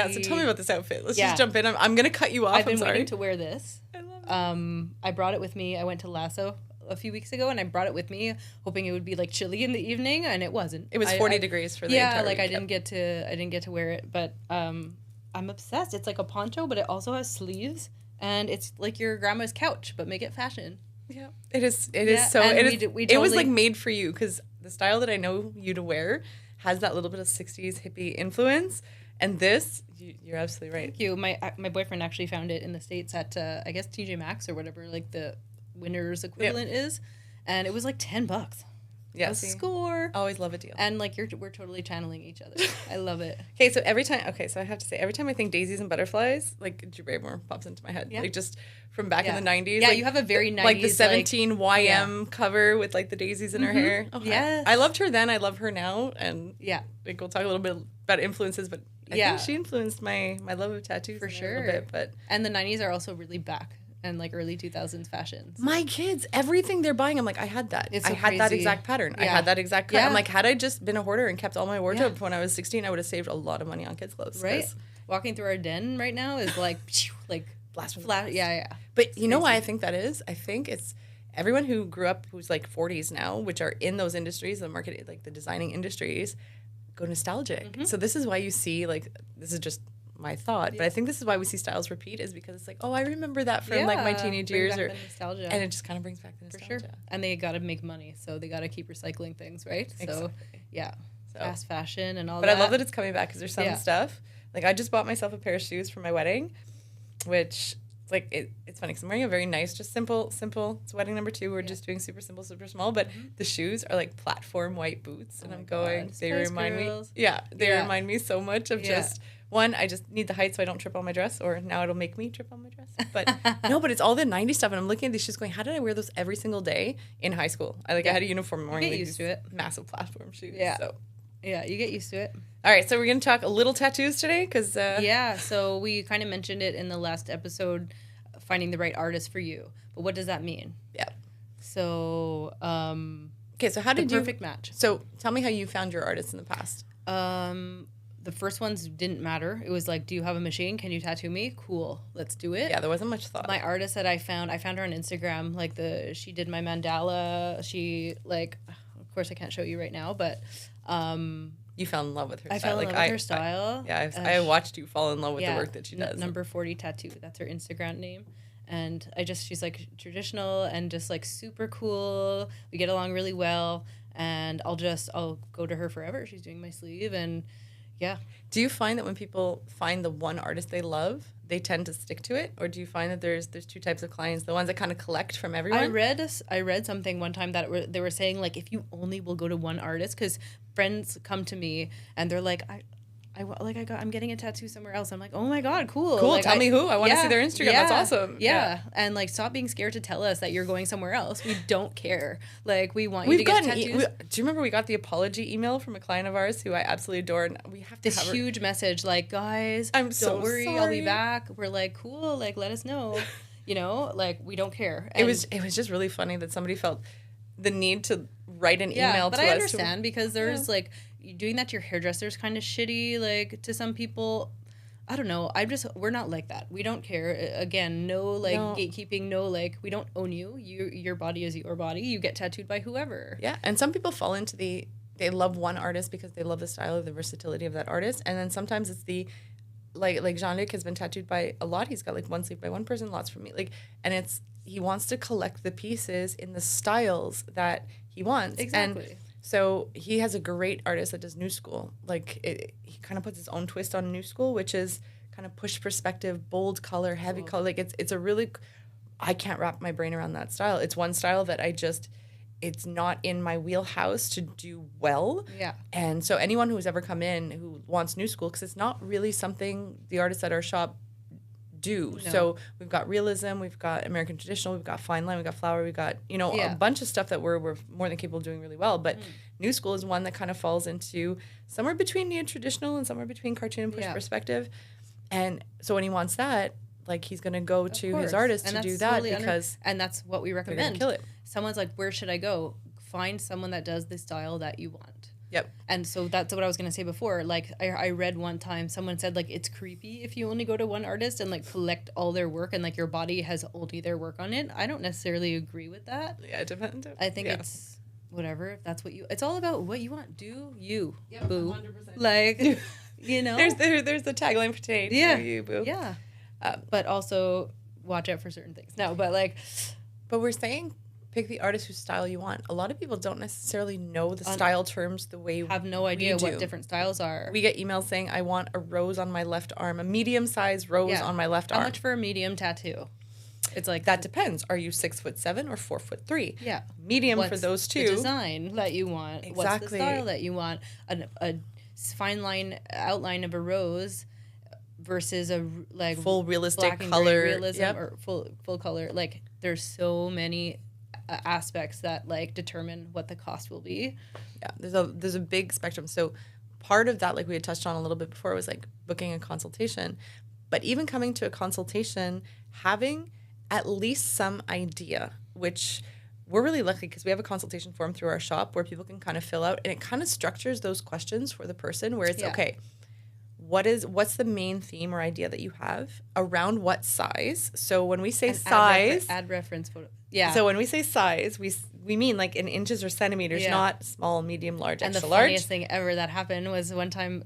Yeah, so tell me about this outfit. Let's just jump in. I'm going to cut you off. I've been waiting to wear this. I love it. I brought it with me. I went to Lasso a few weeks ago, and I brought it with me, hoping it would be like chilly in the evening, and it wasn't. It was 40 degrees for the entire week. I didn't get to wear it, but I'm obsessed. It's like a poncho, but it also has sleeves, and it's like your grandma's couch, but make it fashion. Yeah, it is. It is so. It was like made for you, because the style that I know you to wear has that little bit of 60s hippie influence, and this, you're absolutely right. Thank you. My boyfriend actually found it in the States at I guess TJ Maxx or whatever, like the winner's equivalent is, and it was like $10. Yes. Score. Always love a deal. And like we're totally channeling each other. I love it. Okay, so I have to say, every time I think daisies and butterflies, like Drew Barrymore pops into my head. Yeah. Like just from back in the 90s. Yeah, like, you have a very 90s. Like the 17 YM cover with like the daisies in her hair. Oh, yeah. I loved her then. I love her now. And yeah, like we'll talk a little bit about influences, but I think she influenced my love of tattoos for sure. a little bit. But and the 90s are also really back. And like early 2000s fashions. My kids, everything they're buying, I'm like, I had that. I had that exact pattern. Yeah. I had that exact cut. I'm like, had I just been a hoarder and kept all my wardrobe when I was 16, I would have saved a lot of money on kids' clothes. Right. Walking through our den right now is like, blast. Yeah. But you know why I think that is? I think it's everyone who grew up who's like 40s now, which are in those industries, the market, like the designing industries, go nostalgic. Mm-hmm. So this is why you see, like, this is just my thought, but I think this is why we see styles repeat, is because it's like, oh, I remember that from like my teenage years, or nostalgia, and it just kind of brings back the nostalgia. For sure. And they got to make money, so they got to keep recycling things, right? Exactly. So fast fashion and all but that. But I love that it's coming back, because there's some stuff. Like I just bought myself a pair of shoes for my wedding, which like it's funny because I'm wearing a very nice, just simple. It's wedding number 2. We're just doing super simple, super small. But the shoes are like platform white boots, and I'm going. They remind me. Yeah, they remind me so much of just. One, I just need the height so I don't trip on my dress, or now it'll make me trip on my dress. But no, but it's all the 90s stuff, and I'm looking at these shoes going, how did I wear those every single day in high school? I had a uniform wearing used to it. Massive platform shoes. Yeah. So. Yeah, you get used to it. All right, so we're going to talk a little tattoos today, because... so we kind of mentioned it in the last episode, finding the right artist for you. But what does that mean? Yeah. So, okay, so how did you... perfect match. So tell me how you found your artists in the past. The first ones didn't matter. It was like, do you have a machine? Can you tattoo me? Cool. Let's do it. Yeah, there wasn't much thought. My artist that I found her on Instagram. Like she did my mandala. She like, of course I can't show you right now, but you fell in love with her style. I fell in love with her style. I watched you fall in love with the work that she does. Number 40 tattoo. That's her Instagram name. And she's like traditional and just like super cool. We get along really well. And I'll go to her forever. She's doing my sleeve, and yeah. Do you find that when people find the one artist they love, they tend to stick to it? Or do you find that there's 2 types of clients, the ones that kind of collect from everyone? I read something one time that they were saying, like, if you only will go to one artist, because friends come to me and they're like, I'm getting a tattoo somewhere else. I'm like, oh my God, cool. Like, tell me who. I want to see their Instagram. Yeah, that's awesome. Yeah. And like, stop being scared to tell us that you're going somewhere else. We don't care. Like, we want you to get tattoos. Do you remember we got the apology email from a client of ours who I absolutely adore, and we have to this huge message like, guys, don't worry, sorry. I'll be back. We're like, cool. Like, let us know. Like, we don't care. And it was just really funny that somebody felt the need to write an email to us. But I understand because there's like, doing that to your hairdresser is kind of shitty, like, to some people. I don't know. We're not like that. We don't care. Again, no gatekeeping, no, like, we don't own you. Your body is your body. You get tattooed by whoever. Yeah, and some people fall into they love one artist because they love the style of the versatility of that artist, and then sometimes it's like Jean-Luc has been tattooed by a lot. He's got like one sleeve by one person, lots from me. Like, and he wants to collect the pieces in the styles that he wants. Exactly. And so he has a great artist that does new school. Like he kind of puts his own twist on new school, which is kind of push perspective, bold color, heavy color. Like it's a really, I can't wrap my brain around that style. It's one style that it's not in my wheelhouse to do well. Yeah. And so anyone who's ever come in who wants new school, because it's not really something the artists at our shop do. No. So we've got realism, we've got American traditional, we've got fine line, we've got flower, we've got, a bunch of stuff that we're more than capable of doing really well. But new school is one that kind of falls into somewhere between neo traditional and somewhere between cartoon and push perspective. And so when he wants that, like, he's going to go to his artist to do that because... and that's what we recommend. Kill it. Someone's like, where should I go? Find someone that does the style that you want. Yep. And so that's what I was going to say before. Like, I read one time, someone said, like, it's creepy if you only go to one artist and, like, collect all their work and, like, your body has only their work on it. I don't necessarily agree with that. Yeah, it depends. I think it's whatever. If that's what you... It's all about what you want. Do you, yep, boo. 100%. Like, you know? There's the tagline for today. Yeah. Do you, boo. Yeah. But also, watch out for certain things. No, but, like... But we're saying... Pick the artist whose style you want. A lot of people don't necessarily know the style terms the way have no idea what different styles are. We get emails saying, I want a rose on my left arm, a medium-sized rose on my left arm. How much for a medium tattoo? It's like... That depends. Are you 6'7" or 4'3"? Yeah. Medium for those two. The design that you want. Exactly. What's the style that you want? A fine line outline of a rose versus a like full realistic black color and gray realism or full color. Like, there's so many aspects that like determine what the cost will be. Yeah, there's a big spectrum. So part of that, like we had touched on a little bit before, was like booking a consultation. But even coming to a consultation, having at least some idea, which we're really lucky because we have a consultation form through our shop where people can kind of fill out, and it kind of structures those questions for the person where it's okay, what's the main theme or idea that you have around what size? So when we say size, add reference photo. Yeah. So when we say size, we mean like in inches or centimeters, not small, medium, large, and extra the large. funniest thing ever that happened was one time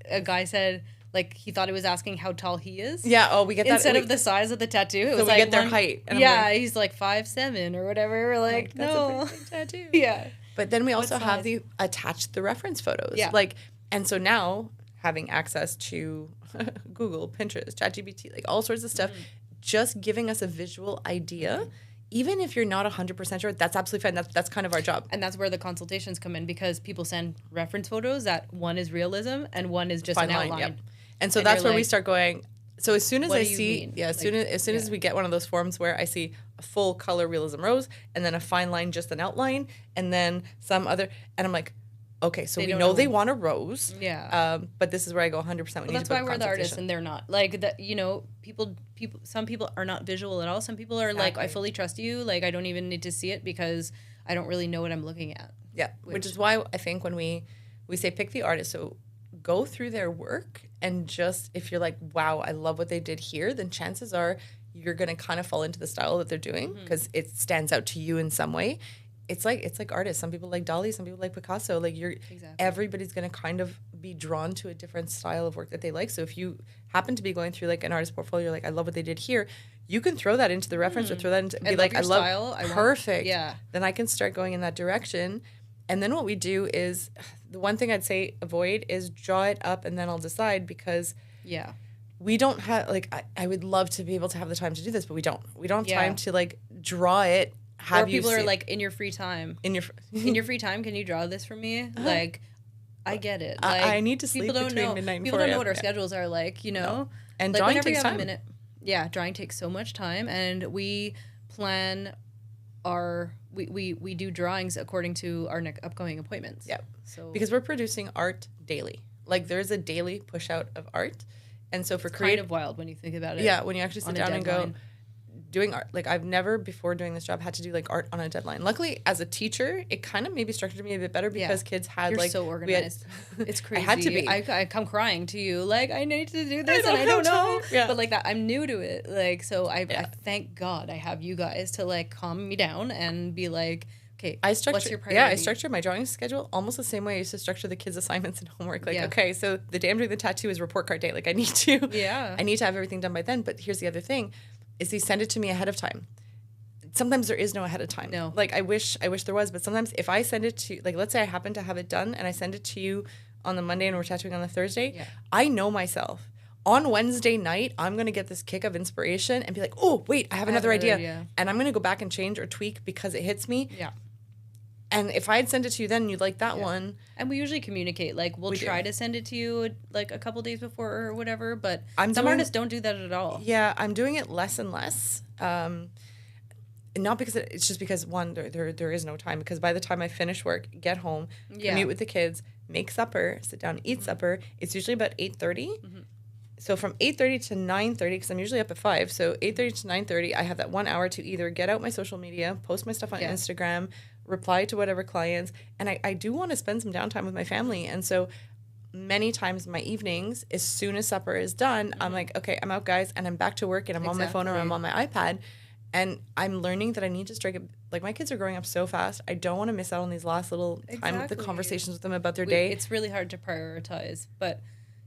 a guy said, like, he thought he was asking how tall he is. Yeah. Oh, we get that instead of the size of the tattoo. It was we like get their height. And he's like 5'7" or whatever. We're like, that's no, a pretty big tattoo. Yeah. But then we also have attach the reference photos. Yeah. Like, and so now having access to Google, Pinterest, ChatGPT, like all sorts of stuff, just giving us a visual idea. Even if you're not 100% sure, that's absolutely fine. That's kind of our job. And that's where the consultations come in, because people send reference photos that one is realism and one is just an outline. Yep. And so that's where we start going. So as soon as I see, as soon as we get one of those forms where I see a full color realism rose and then a fine line, just an outline, and then some other, and I'm like, okay, so we know they want a rose. Yeah. But this is where I go 100%. That's why we're the artists and they're not. Like, that, you know, some people are not visual at all. Some people are like, I fully trust you. Like, I don't even need to see it because I don't really know what I'm looking at. Yeah. Which is why I think when we say pick the artist, so go through their work and just, if you're like, wow, I love what they did here, then chances are you're going to kind of fall into the style that they're doing because it stands out to you in some way. It's like artists. Some people like Dali, some people like Picasso. Like everybody's going to kind of be drawn to a different style of work that they like. So if you happen to be going through like an artist portfolio, you're like, I love what they did here, you can throw that into the reference or throw that into, be like, I love style. Perfect. Then I can start going in that direction. And then what we do is, the one thing I'd say avoid is draw it up and then I'll decide, because we don't have, like, I would love to be able to have the time to do this, but we don't. We don't have time to like draw it. Or people are like, in your free time. In your free time, can you draw this for me? Like, I get it. Like, I need to sleep between midnight and 4 People don't know what our schedules are like, you know? No. And like, drawing takes time. Drawing takes so much time, and we plan we do drawings according to our upcoming appointments. Yeah. So because we're producing art daily. Like, there's a daily push out of art. And so for kind of wild when you think about it. Yeah, when you actually sit down and go, doing art, like I've never before doing this job had to do like art on a deadline. Luckily, as a teacher, it kind of maybe structured me a bit better because kids had You're so organized. It's crazy. I had to be. I come crying to you like, I need to do this and I don't know. Yeah. But like that, I'm new to it. Like, so I thank God I have you guys to like calm me down and be like, okay, what's your priority? Yeah, I structure my drawing schedule almost the same way I used to structure the kids' assignments and homework. Like, okay, so the day I'm doing the tattoo is report card day. Like, I need to have everything done by then. But here's the other thing. Is they send it to me ahead of time. Sometimes there is no ahead of time. No. Like, I wish there was, but sometimes if I send it to, like, let's say I happen to have it done and I send it to you on the Monday and we're tattooing on the Thursday, I know myself. On Wednesday night, I'm going to get this kick of inspiration and be like, oh, wait, I have another idea. And I'm going to go back and change or tweak because it hits me. Yeah. And if I had sent it to you then and you like that one. And we usually communicate. Like, we'll try to send it to you like a couple days before or whatever. But some artists don't do that at all. Yeah, I'm doing it less and less. Not because it's just because, one, there is no time. Because by the time I finish work, get home, commute with the kids, make supper, sit down, eat supper. It's usually about 8:30. So from 8:30 to 9:30, because I'm usually up at 5. So 8:30 to 9:30, I have that 1 hour to either get out my social media, post my stuff on Instagram, reply to whatever clients. And I do want to spend some downtime with my family. And so many times in my evenings, as soon as supper is done, I'm like, okay, I'm out, guys, and I'm back to work, and I'm on my phone or I'm on my iPad. And I'm learning that I need to strike a, like, my kids are growing up so fast. I don't want to miss out on these last little time of the conversations with them about their day. It's really hard to prioritize, but,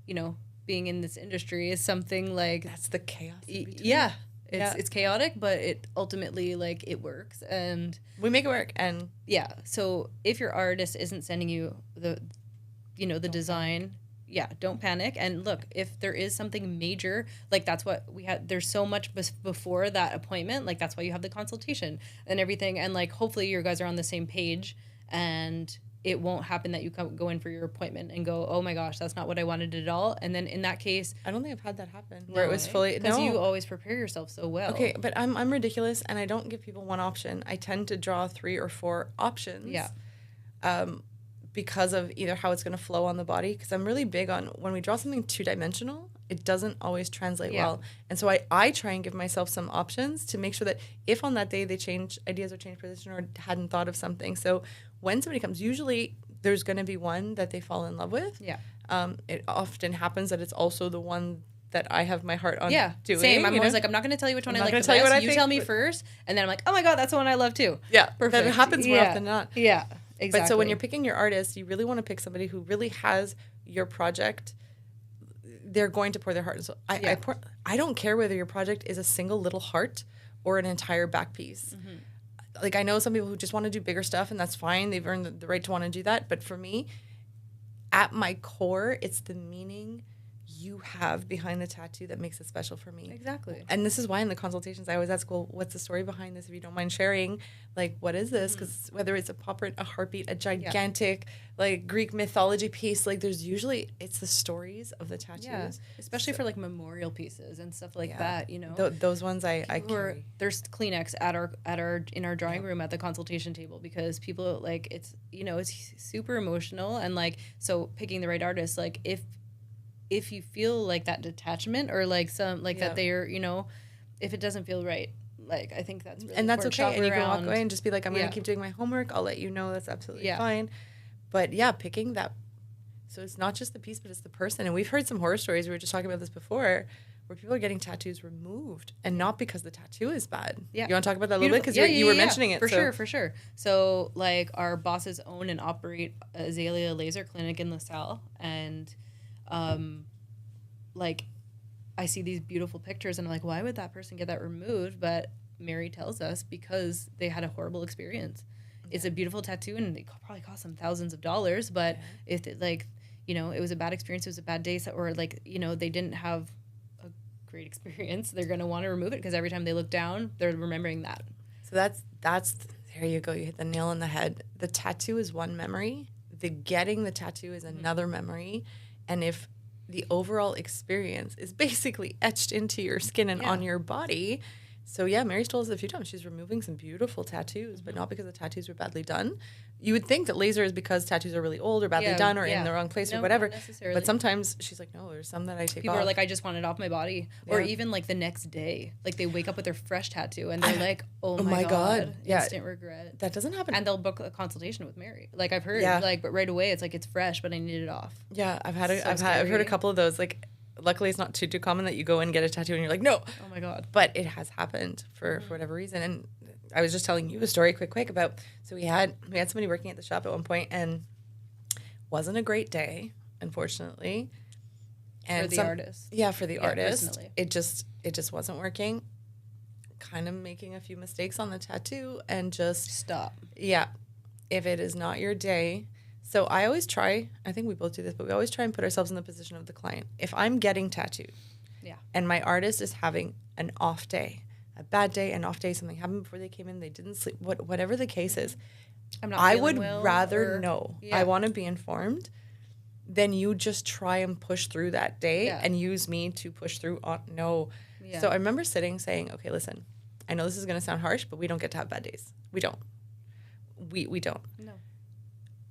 you know, being in this industry is something like... That's the chaos. It's chaotic, but it ultimately, like, it works. And we make it work. And yeah, so if your artist isn't sending you the design... Yeah, don't panic. And look, if there is something major, like that's what we had, there's so much before that appointment, like that's why you have the consultation and everything. And like, hopefully you guys are on the same page, and it won't happen that you go in for your appointment and go, oh my gosh, that's not what I wanted at all. And then in that case, I don't think I've had that happen where it was fully, because you always prepare yourself so well. Okay, but I'm ridiculous, and I don't give people one option. I tend to draw 3 or 4 options. Yeah. Because of either how it's going to flow on the body, because I'm really big on when we draw something 2-dimensional, it doesn't always translate well. And so I try and give myself some options to make sure that if on that day they change ideas or change position or hadn't thought of something. So when somebody comes, usually there's going to be one that they fall in love with. Yeah. It often happens that it's also the one that I have my heart on doing. Same. I'm always like, I'm not going to tell you which one I like the best. You tell me first, and then I'm like, oh my God, that's the one I love too. Yeah. Perfect. That happens more often than not. Yeah. Exactly. But so when you're picking your artist, you really want to pick somebody who really has your project. They're going to pour their heart and soul. I don't care whether your project is a single little heart or an entire back piece. Mm-hmm. Like, I know some people who just want to do bigger stuff, and that's fine. They've earned the right to want to do that. But for me, at my core, it's the meaning you have behind the tattoo that makes it special for me. Exactly. And this is why in the consultations I always ask, well, what's the story behind this? If you don't mind sharing, like, what is this? Because whether it's a pop print, a heartbeat, a gigantic, like, Greek mythology piece, like, there's usually, it's the stories of the tattoos. Yeah, especially for, like, memorial pieces and stuff like that, you know. Those ones I carry. There's Kleenex in our drawing room at the consultation table, because people, like, it's, you know, it's super emotional. And, like, so picking the right artist, like, if you feel like that detachment or like some like that they're, you know, if it doesn't feel right, like, I think that's really, and that's okay. And you can walk away and just be like, I'm going to keep doing my homework. I'll let you know. That's absolutely fine. But yeah, picking that. So it's not just the piece, but it's the person. And we've heard some horror stories. We were just talking about this before, where people are getting tattoos removed, and not because the tattoo is bad. Yeah. You want to talk about that a little bit? Because you were mentioning it. For sure. So like, our bosses own and operate Azalea Laser Clinic in LaSalle, and like, I see these beautiful pictures and I'm like, why would that person get that removed? But Mary tells us because they had a horrible experience. It's a beautiful tattoo, and it probably cost them thousands of dollars, but if it, like, you know, it was a bad experience, it was a bad day, or like, you know, they didn't have a great experience, they're going to want to remove it, because every time they look down, they're remembering that. So that's there you go. You hit the nail on the head. The tattoo is one memory. The getting the tattoo is another memory. And if the overall experience is basically etched into your skin and on your body. So yeah, Mary's told us a few times she's removing some beautiful tattoos, but not because the tattoos were badly done. You would think that laser is because tattoos are really old or badly done or in the wrong place or whatever. But sometimes she's like, no, there's some that I take People off. are like, I just want it off my body. Or even like the next day, like they wake up with their fresh tattoo and they're like, oh my God. Instant regret. That doesn't happen. And they'll book a consultation with Mary. Like, I've heard, like, but right away it's like, it's fresh, but I need it off. Yeah, I've heard a couple of those. Like, luckily it's not too coome that you go and get a tattoo and you're like, no. Oh my God. But it has happened for whatever reason. And I was just telling you a story quick about, so we had somebody working at the shop at one point, and wasn't a great day, unfortunately. And for the artist. Yeah, for the artist. Personally. It just wasn't working. Kind of making a few mistakes on the tattoo and just stop. Yeah. If it is not your day. So I always try, I think we both do this, but we always try and put ourselves in the position of the client. If I'm getting tattooed and my artist is having an off day, a bad day, an off day, something happened before they came in, they didn't sleep, whatever the case is, I would rather know. I want to be informed than you just try and push through that day and use me to push through. No. Yeah. So I remember saying, okay, listen, I know this is going to sound harsh, but we don't get to have bad days. We don't. We don't. No.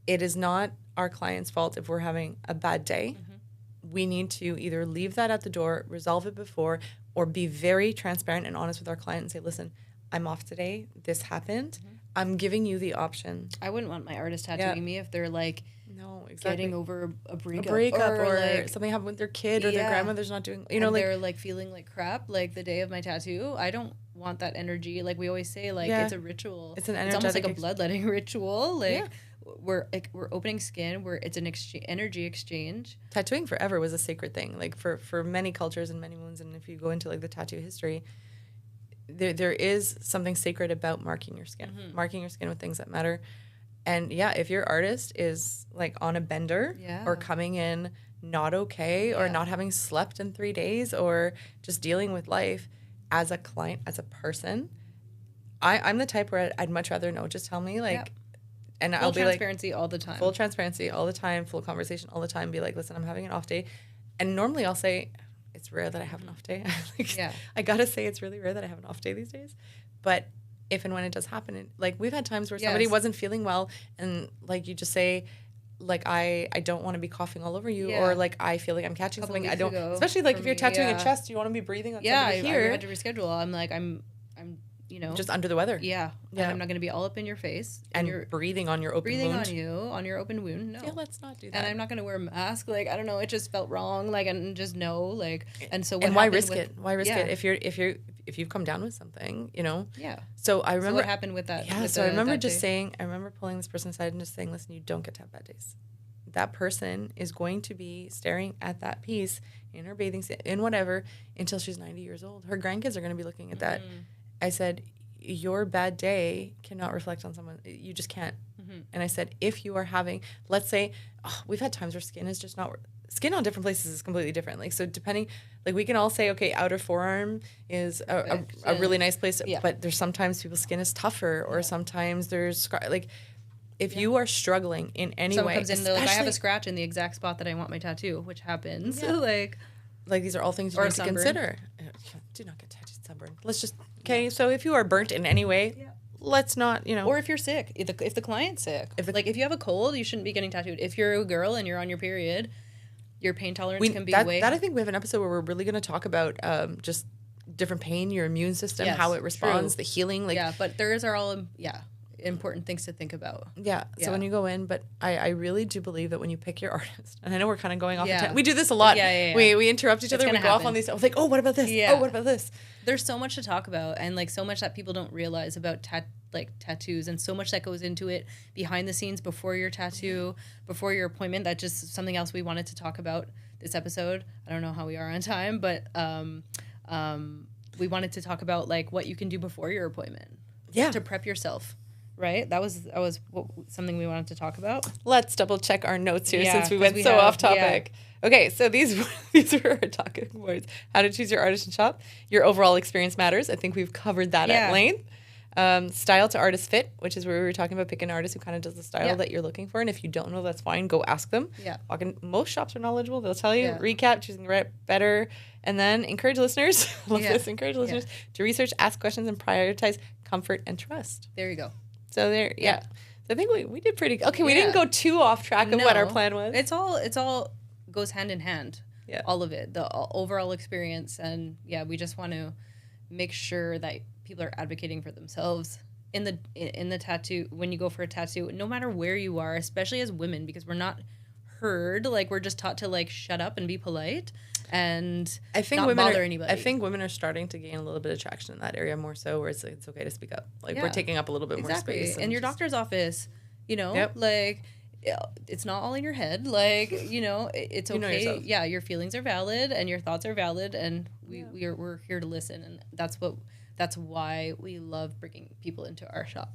It is not our client's fault if we're having a bad day. Mm-hmm. We need to either leave that at the door, resolve it before, or be very transparent and honest with our client and say, listen, I'm off today. This happened. Mm-hmm. I'm giving you the option. I wouldn't want my artist tattooing me if they're like, no, exactly. getting over a breakup or like, something happened with their kid or their grandmother's not doing, and like they're like feeling like crap like the day of my tattoo. I don't want that energy. Like we always say, like it's a ritual. It's almost like a bloodletting ritual. Like we're opening skin. It's an energy exchange. Tattooing forever was a sacred thing. Like for many cultures and many moons, and if you go into like the tattoo history, there is something sacred about marking your skin, marking your skin with things that matter. And if your artist is like on a bender or coming in not okay or not having slept in 3 days or just dealing with life as a client, as a person, I'm the type where I'd much rather know. Just tell me and I'll be like transparency all the time. Full transparency all the time, full conversation all the time. Be like, listen, I'm having an off day. And normally I'll say, it's rare that I have an off day. I gotta say it's really rare that I have an off day these days. But if and when it does happen, like we've had times where somebody wasn't feeling well and like you just say like I don't want to be coughing all over you or like I feel like I'm catching something. I don't, especially like if you're tattooing a chest, you want to be breathing on somebody here. I had to reschedule. I'm like I'm just under the weather. And I'm not going to be all up in your face and you're breathing on your open wound. On your open wound. No. Yeah, let's not do that. And I'm not going to wear a mask. Like I don't know, it just felt wrong. Like and just no like and so why risk it? Why risk it if you've come down with something, Yeah. So I remember what happened with that. Yeah. So I remember I remember pulling this person aside and just saying, listen, you don't get to have bad days. That person is going to be staring at that piece in her bathing suit, in whatever, until she's 90 years old. Her grandkids are going to be looking at that. I said, your bad day cannot reflect on someone. You just can't. And I said, if you are having, let's say, we've had times where skin is just not, skin on different places is completely different. Like, so depending, like we can all say, okay, outer forearm is a really nice place, but there's sometimes people's skin is tougher or sometimes there's, like, if you are struggling in any way, comes in, like, I have a scratch in the exact spot that I want my tattoo, which happens. Like these are all things you need to consider. Do not get tattooed sunburn. Let's just so if you are burnt in any way, let's not, Or if you're sick, if the client's sick, if you have a cold, you shouldn't be getting tattooed. If you're a girl and you're on your period, your pain tolerance can be way. That I think we have an episode where we're really going to talk about just different pain, your immune system, how it responds, the healing. But those are all important things to think about. So when you go in, but I really do believe that when you pick your artist, and I know we're kind of going off we do this a lot. We interrupt each other, we go off on these, I was like, oh, what about this? Oh, what about this? There's so much to talk about, and like so much that people don't realize about tattoos, and so much that goes into it behind the scenes before your tattoo, before your appointment. That's just something else we wanted to talk about this episode. I don't know how we are on time, but we wanted to talk about like what you can do before your appointment to prep yourself. Right? That was something we wanted to talk about. Let's double check our notes here since we went off topic. Okay, so these were our talking points. How to choose your artist and shop. Your overall experience matters. I think we've covered that at length. Style to artist fit, which is where we were talking about picking an artist who kind of does the style that you're looking for. And if you don't know, that's fine. Go ask them. Most shops are knowledgeable. They'll tell you. Recap, choosing the right, better. And then encourage listeners. Encourage listeners to research, ask questions, and prioritize comfort and trust. There you go. So there, So I think we did pretty. Okay, we didn't go too off track of what our plan was. It's all goes hand in hand. All of it, the overall experience, and we just want to make sure that people are advocating for themselves in the tattoo. When you go for a tattoo, no matter where you are, especially as women, because we're not heard. Like we're just taught to like shut up and be polite and not bother anybody. I think women are starting to gain a little bit of traction in that area more so, where it's okay to speak up. Like we're taking up a little bit more space. And your doctor's office, like it's not all in your head. Like it's okay. Your feelings are valid and your thoughts are valid, and we're here to listen, and that's why we love bringing people into our shop.